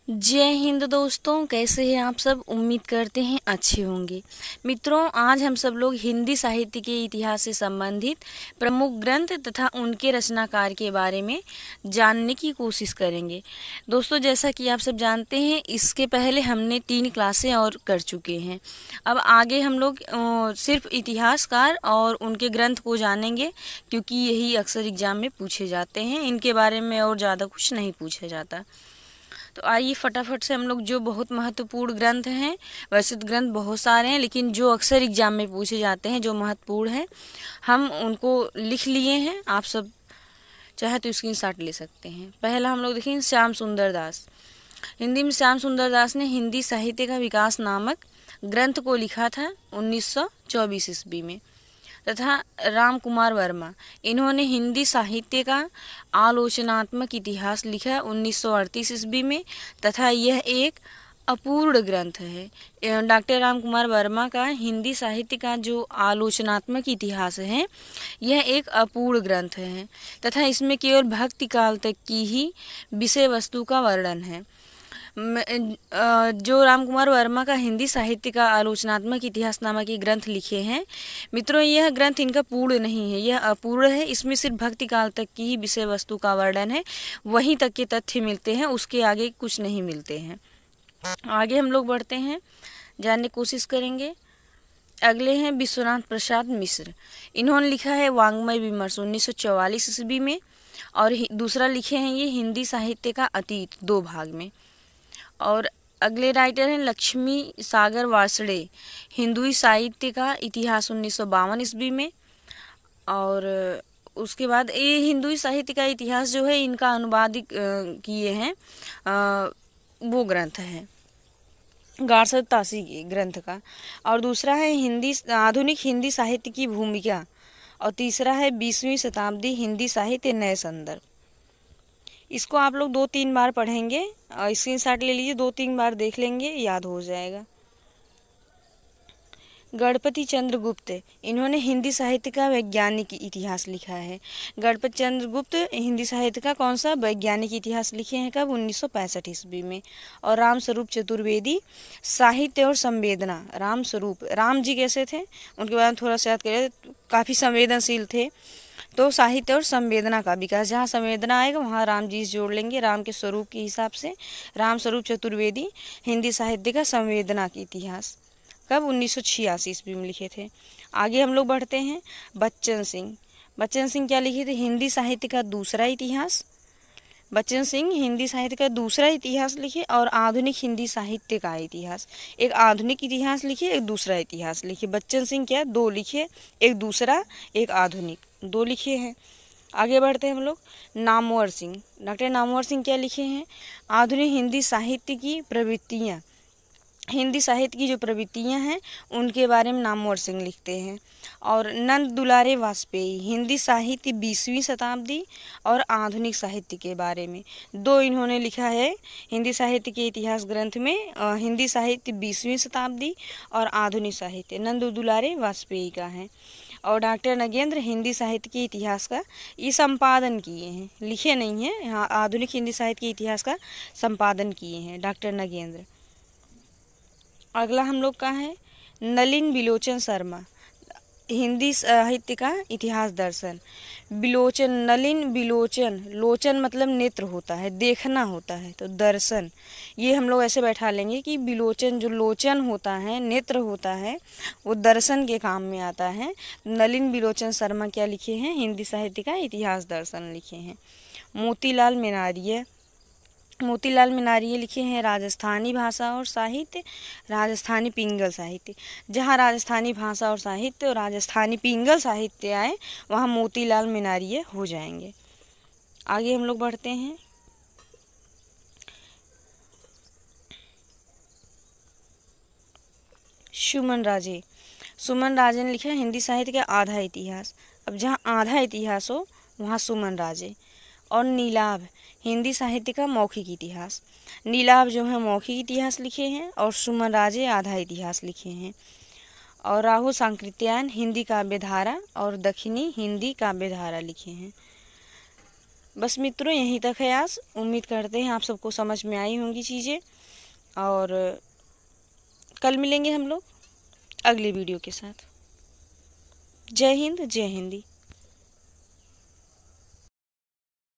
जय हिंद दोस्तों, कैसे हैं आप सब। उम्मीद करते हैं अच्छे होंगे। मित्रों, आज हम सब लोग हिंदी साहित्य के इतिहास से संबंधित प्रमुख ग्रंथ तथा उनके रचनाकार के बारे में जानने की कोशिश करेंगे। दोस्तों, जैसा कि आप सब जानते हैं, इसके पहले हमने 3 क्लासें और कर चुके हैं। अब आगे हम लोग सिर्फ इतिहासकार और उनके ग्रंथ को जानेंगे, क्योंकि यही अक्सर एग्जाम में पूछे जाते हैं। इनके बारे में और ज़्यादा कुछ नहीं पूछा जाता। तो आइए फटाफट से हम लोग जो बहुत महत्वपूर्ण ग्रंथ हैं, वैसे तो ग्रंथ बहुत सारे हैं, लेकिन जो अक्सर एग्जाम में पूछे जाते हैं, जो महत्वपूर्ण हैं, हम उनको लिख लिए हैं। आप सब चाहे तो स्क्रीनशॉट ले सकते हैं। पहला हम लोग देखें, श्याम सुंदर दास। हिंदी में श्याम सुंदर दास ने हिंदी साहित्य का विकास नामक ग्रंथ को लिखा था 1924 ईस्वी में। तथा राम कुमार वर्मा, इन्होंने हिंदी साहित्य का आलोचनात्मक इतिहास लिखा 1938 ईस्वी में, तथा यह एक अपूर्ण ग्रंथ है। डॉक्टर राम कुमार वर्मा का हिंदी साहित्य का जो आलोचनात्मक इतिहास है, यह एक अपूर्ण ग्रंथ है तथा इसमें केवल भक्ति काल तक की ही विषय वस्तु का वर्णन है। जो राम कुमार वर्मा का हिंदी साहित्य का आलोचनात्मक इतिहास नामक ये ग्रंथ लिखे हैं मित्रों, यह ग्रंथ इनका पूर्ण नहीं है, यह अपूर्ण है। इसमें सिर्फ भक्ति काल तक की ही विषय वस्तु का वर्णन है, वहीं तक के तथ्य मिलते हैं, उसके आगे कुछ नहीं मिलते हैं। आगे हम लोग बढ़ते हैं, जानने की कोशिश करेंगे। अगले हैं विश्वनाथ प्रसाद मिश्र। इन्होंने लिखा है वाङ्मय विमर्श 1944 ईस्वी में, और दूसरा लिखे हैं ये हिंदी साहित्य का अतीत 2 भाग में। और अगले राइटर हैं लक्ष्मी सागर वार्ष्णेय, हिंदुई साहित्य का इतिहास 1952 ईस्वी में। और उसके बाद ये हिंदुई साहित्य का इतिहास जो है, इनका अनुवाद किए हैं, वो ग्रंथ है गारसद तासी के ग्रंथ का। और दूसरा है हिंदी आधुनिक हिंदी साहित्य की भूमिका, और तीसरा है 20वीं शताब्दी हिंदी साहित्य नए संदर्भ। इसको आप लोग 2-3 बार पढ़ेंगे, स्क्रीनशॉट ले लीजिए, 2-3 बार देख लेंगे, याद हो जाएगा। गणपति चंद्र गुप्त, इन्होंने हिंदी साहित्य का वैज्ञानिक इतिहास लिखा है। गणपति चंद्र गुप्त हिंदी साहित्य का कौन सा वैज्ञानिक इतिहास लिखे हैं, कब? 1965 ईस्वी में। और राम स्वरूप चतुर्वेदी, साहित्य और संवेदना। राम स्वरूप, राम जी कैसे थे उनके बारे में थोड़ा सा याद करें। काफ़ी संवेदनशील थे, तो साहित्य और संवेदना का विकास, जहाँ संवेदना आएगा वहाँ राम जी जोड़ लेंगे, राम के स्वरूप के हिसाब से। राम स्वरूप चतुर्वेदी, हिंदी साहित्य का संवेदना के इतिहास, कब? 1986 ईस्वी में लिखे थे। आगे हम लोग बढ़ते हैं, बच्चन सिंह। बच्चन सिंह क्या लिखे थे? हिंदी साहित्य का दूसरा इतिहास। बच्चन सिंह हिंदी साहित्य का दूसरा इतिहास लिखे, और आधुनिक हिंदी साहित्य का इतिहास। एक आधुनिक इतिहास लिखे, एक दूसरा इतिहास लिखे। बच्चन सिंह क्या 2 लिखे, एक दूसरा, एक आधुनिक, 2 लिखे हैं। आगे बढ़ते हैं हम लोग, नामवर सिंह। डॉक्टर नामवर सिंह क्या लिखे हैं? आधुनिक हिंदी साहित्य की प्रवृत्तियाँ, हिंदी साहित्य की जो प्रवृत्तियाँ हैं उनके बारे में नामवर सिंह लिखते हैं। और नंद दुलारे वाजपेयी, हिंदी साहित्य 20वीं शताब्दी और आधुनिक साहित्य के बारे में 2 इन्होंने लिखा है हिंदी साहित्य के इतिहास ग्रंथ में। हिंदी साहित्य 20वीं शताब्दी और आधुनिक साहित्य नंद दुलारे वाजपेयी का है। और डॉक्टर नगेंद्र हिंदी साहित्य के इतिहास का ये संपादन किए हैं, लिखे नहीं हैं। यहाँ आधुनिक हिंदी साहित्य के इतिहास का संपादन किए हैं डॉक्टर नगेंद्र। अगला हम लोग का है नलिन बिलोचन शर्मा, हिंदी साहित्य का इतिहास दर्शन। बिलोचन, नलिन बिलोचन, लोचन मतलब नेत्र होता है, देखना होता है, तो दर्शन, ये हम लोग ऐसे बैठा लेंगे कि बिलोचन, जो लोचन होता है, नेत्र होता है, वो दर्शन के काम में आता है। नलिन बिलोचन शर्मा क्या लिखे हैं? हिंदी साहित्य का इतिहास दर्शन लिखे हैं। मोतीलाल मेनारिया, मोतीलाल मेनारिया लिखे हैं राजस्थानी भाषा और साहित्य, राजस्थानी पिंगल साहित्य। जहाँ राजस्थानी भाषा और साहित्य और राजस्थानी पिंगल साहित्य आए, वहाँ मोतीलाल मेनारिया हो जाएंगे। आगे हम लोग बढ़ते हैं, सुमन राजे। सुमन राजे ने लिखा है हिंदी साहित्य का आधा इतिहास। अब जहाँ आधा इतिहास हो वहाँ सुमन राजे। और नीलाभ, हिंदी साहित्य का मौखिक इतिहास। नीलाभ जो है मौखिक इतिहास लिखे हैं, और सुमन राजे आधा इतिहास लिखे हैं। और राहु सांकृत्यायन हिंदी काव्यधारा और दक्षिणी हिंदी काव्यधारा लिखे हैं। बस मित्रों यहीं तक है आज। उम्मीद करते हैं आप सबको समझ में आई होंगी चीज़ें, और कल मिलेंगे हम लोग अगली वीडियो के साथ। जय हिंद, जय हिंदी।